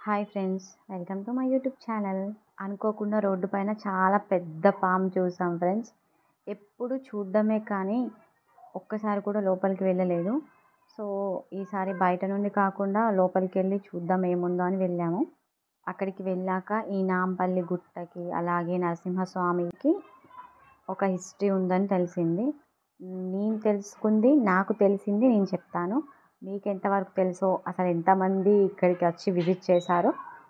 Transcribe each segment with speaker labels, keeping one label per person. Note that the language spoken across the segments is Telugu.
Speaker 1: Hi friends, welcome to my YouTube channel. అనుకోకుండా రోడ్డు పైన చాలా పెద్ద పాము చూసాం ఫ్రెండ్స్. ఎప్పుడు చూడడమే కానీ ఒక్కసారి కూడా లోపలికి వెళ్ళలేదు. సో ఈసారి బయట నుండి కాకుండా లోపలికి వెళ్ళి చూద్దాం ఏముందో అని వెళ్ళాము. అక్కడికి వెళ్ళాక ఈ నాంపల్లి గుట్టకి అలాగే నరసింహస్వామికి ఒక హిస్టరీ ఉందని తెలిసింది. నాకు తెలిసింది నేను చెప్తాను. మీకు ఎంతవరకు తెలుసో, అసలు ఎంతమంది ఇక్కడికి వచ్చి విజిట్ చేశారో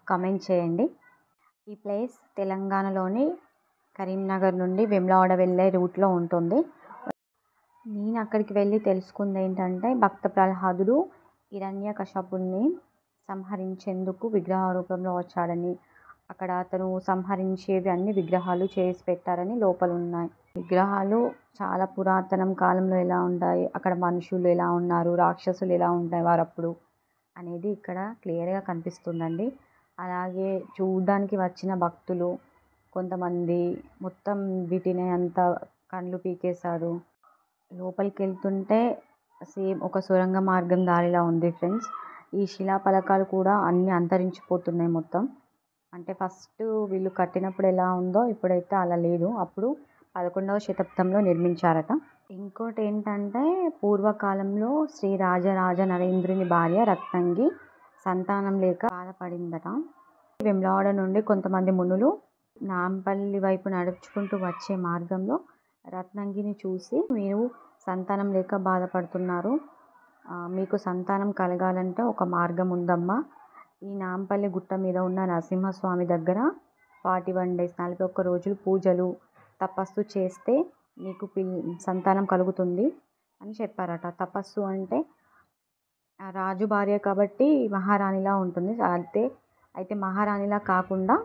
Speaker 1: కామెంట్ చేయండి. ఈ ప్లేస్ తెలంగాణలోని కరీంనగర్ నుండి వేములవాడ వెళ్ళే రూట్లో ఉంటుంది. నేను అక్కడికి వెళ్ళి తెలుసుకుంది ఏంటంటే, భక్త ప్రహ్లాదుడు హిరణ్యకశపుని సంహరించేందుకు విగ్రహ రూపంలో వచ్చాడని, అక్కడ అతను సంహరించేవి అన్ని విగ్రహాలు చేసి పెట్టారని లోపల ఉన్నాయి. విగ్రహాలు చాలా పురాతనం కాలంలో ఎలా ఉంటాయి, అక్కడ మనుషులు ఎలా ఉన్నారు, రాక్షసులు ఎలా ఉండేవారు అప్పుడు అనేది ఇక్కడ క్లియర్గా కనిపిస్తుందండి. అలాగే చూడడానికి వచ్చిన భక్తులు కొంతమంది మొత్తం వీటిని అంతా కళ్ళు పీకేశారు. లోపలికి వెళ్తుంటే సేమ్ ఒక సొరంగ మార్గం దారిలా ఉంది ఫ్రెండ్స్. ఈ శిలాఫలకాలు కూడా అన్నీ అంతరించిపోతున్నాయి మొత్తం. అంటే ఫస్ట్ వీళ్ళు కట్టినప్పుడు ఎలా ఉందో ఇప్పుడైతే అలా లేదు. అప్పుడు 11వ శతాబ్దంలో నిర్మించారట. ఇంకోటి ఏంటంటే, పూర్వకాలంలో శ్రీ రాజరాజ నరేంద్రుని భార్య రత్నంగి సంతానం లేక బాధపడిందట. వేములవాడ నుండి కొంతమంది మునులు నాంపల్లి వైపు నడుచుకుంటూ వచ్చే మార్గంలో రత్నంగిని చూసి, మీరు సంతానం లేక బాధపడుతున్నారు, మీకు సంతానం కలగాలంటే ఒక మార్గం ఉందమ్మా. ఈ నాంపల్లి గుట్ట మీద ఉన్న నరసింహస్వామి దగ్గర 41 days 41 రోజులు పూజలు తపస్సు చేస్తే నీకు సంతానం కలుగుతుంది అని చెప్పారట. తపస్సు అంటే రాజు భార్య కాబట్టి మహారాణిలా ఉంటుంది. అయితే మహారాణిలా కాకుండా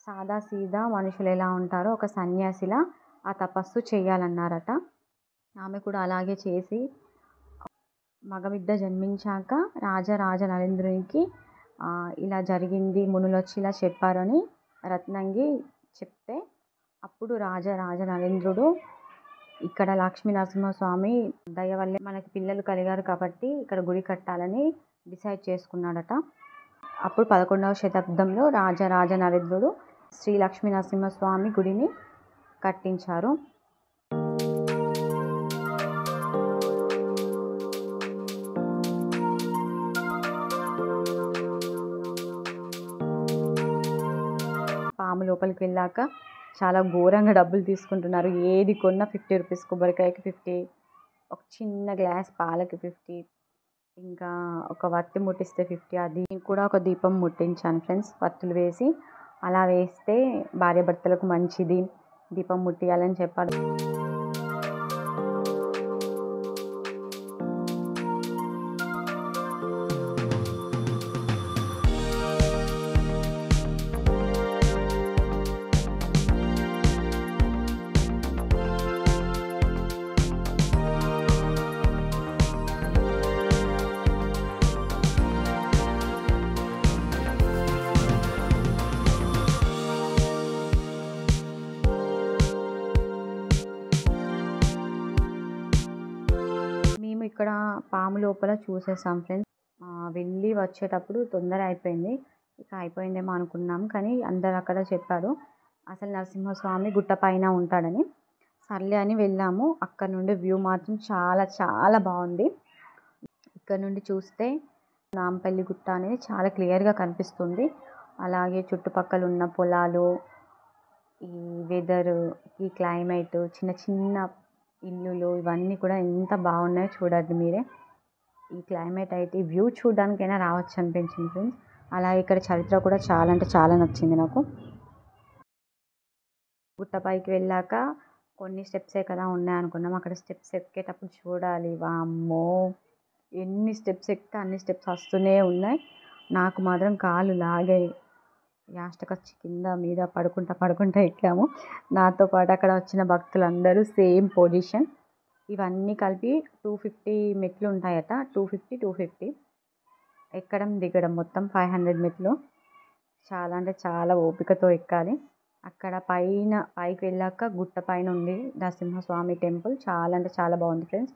Speaker 1: సాదా సీదా మనుషులు ఎలా ఉంటారో ఒక సన్యాసిలా ఆ తపస్సు చేయాలన్నారట. ఆమె కూడా అలాగే చేసి మగబిడ్డ జన్మించాక రాజరాజ నరేంద్రునికి ఇలా జరిగింది, మునులు వచ్చి ఇలా చెప్పారని రత్నంగి చెప్తే, అప్పుడు రాజరాజ నరేంద్రుడు ఇక్కడ లక్ష్మీ నరసింహస్వామి దయ వల్లే మనకి పిల్లలు కలిగారు కాబట్టి ఇక్కడ గుడి కట్టాలని డిసైడ్ చేసుకున్నాడట. అప్పుడు 11వ శతాబ్దంలో రాజరాజ నరేంద్రుడు శ్రీ లక్ష్మీ నరసింహస్వామి గుడిని కట్టించారు. పాము లోపలికి వెళ్ళాక చాలా ఘోరంగా డబ్బులు తీసుకుంటున్నారు. ఏది కొన్నా 50 రూపీస్, కొబ్బరికాయకి 50, ఒక చిన్న గ్లాస్ పాలకి 50, ఇంకా ఒక వత్తి ముట్టిస్తే 50. అది కూడా ఒక దీపం ముట్టించాను ఫ్రెండ్స్, వత్తులు వేసి. అలా వేస్తే భార్యాభర్తలకు మంచిది, దీపం ముట్టియాలని చెప్పాడు. ఇక్కడ పాము లోపల చూసేసాం ఫ్రెండ్స్. వెళ్ళి వచ్చేటప్పుడు తొందర అయిపోయింది, ఇక అయిపోయిందేమో అనుకున్నాం. కానీ అందరు అక్కడ చెప్పారు అసలు నరసింహస్వామి గుట్ట పైన ఉంటాడని. సర్లే అని వెళ్ళాము. అక్కడ నుండి వ్యూ మాత్రం చాలా చాలా బాగుంది. ఇక్కడ నుండి చూస్తే నాంపల్లి గుట్ట అనేది చాలా క్లియర్గా కనిపిస్తుంది. అలాగే చుట్టుపక్కల ఉన్న పొలాలు, ఈ వెదర్, ఈ క్లైమేట్, చిన్న చిన్న ఇల్లులు, ఇవన్నీ కూడా ఎంత బాగున్నాయో చూడండి మీరే. ఈ క్లైమేట్ అయితే వ్యూ చూడడానికైనా రావచ్చు అనిపించింది ఫ్రెండ్స్. అలాగే ఇక్కడ చరిత్ర కూడా చాలా అంటే చాలా నచ్చింది నాకు. గుట్టపైకి వెళ్ళాక కొన్ని స్టెప్సే కదా ఉన్నాయి అనుకున్నాం. అక్కడ స్టెప్స్ ఎక్కేటప్పుడు చూడాలి, వామ్మో ఎన్ని స్టెప్స్ ఎక్కితే అన్ని స్టెప్స్ వస్తూనే ఉన్నాయి. నాకు మాత్రం కాళ్ళు లాగాయి. లాస్ట్కి వచ్చి కింద మీద పడుకుంటా ఎక్కాము. నాతో పాటు అక్కడ వచ్చిన భక్తులందరూ సేమ్ పొజిషన్. ఇవన్నీ కలిపి 250 మెట్లు ఉంటాయట. 250 ఎక్కడం దిగడం మొత్తం 500 మెట్లు. చాలా అంటే చాలా ఓపికతో ఎక్కాలి. అక్కడ పైకి వెళ్ళాక గుట్ట పైన ఉంది నరసింహస్వామి టెంపుల్. చాలా అంటే చాలా బాగుంది ఫ్రెండ్స్.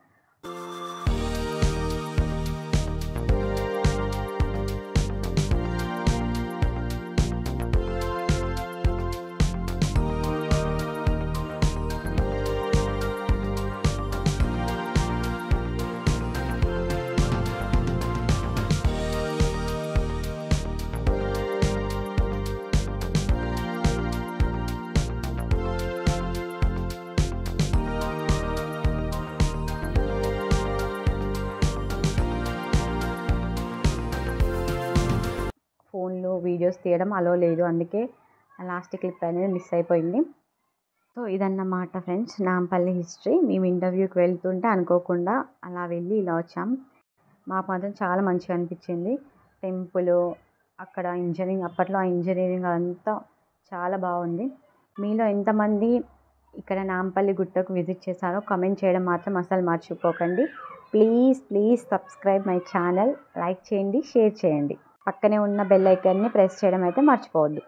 Speaker 1: ఫోన్లో వీడియోస్ తీయడం అలో లేదు, అందుకే లాస్ట్ క్లిప్ అనేది మిస్ అయిపోయింది. సో ఇదన్నమాట ఫ్రెండ్స్ నాంపల్లి హిస్టరీ. మేము ఇంటర్వ్యూకి వెళ్తుంటే అనుకోకుండా అలా వెళ్ళి ఇలా వచ్చాం. మాకు మాత్రం చాలా మంచిగా అనిపించింది. టెంపుల్, అక్కడ ఇంజనీరింగ్, అప్పట్లో ఆ ఇంజనీరింగ్ అంతా చాలా బాగుంది. మీలో ఎంతమంది ఇక్కడ నాంపల్లి గుట్టకు విజిట్ చేశారో కమెంట్ చేయడం మాత్రం అసలు మర్చిపోకండి. Please subscribe my channel, like చేయండి, షేర్ చేయండి. పక్కనే ఉన్న బెల్ ఐకాన్ని ప్రెస్ చేయడం అయితే మర్చిపోవద్దు.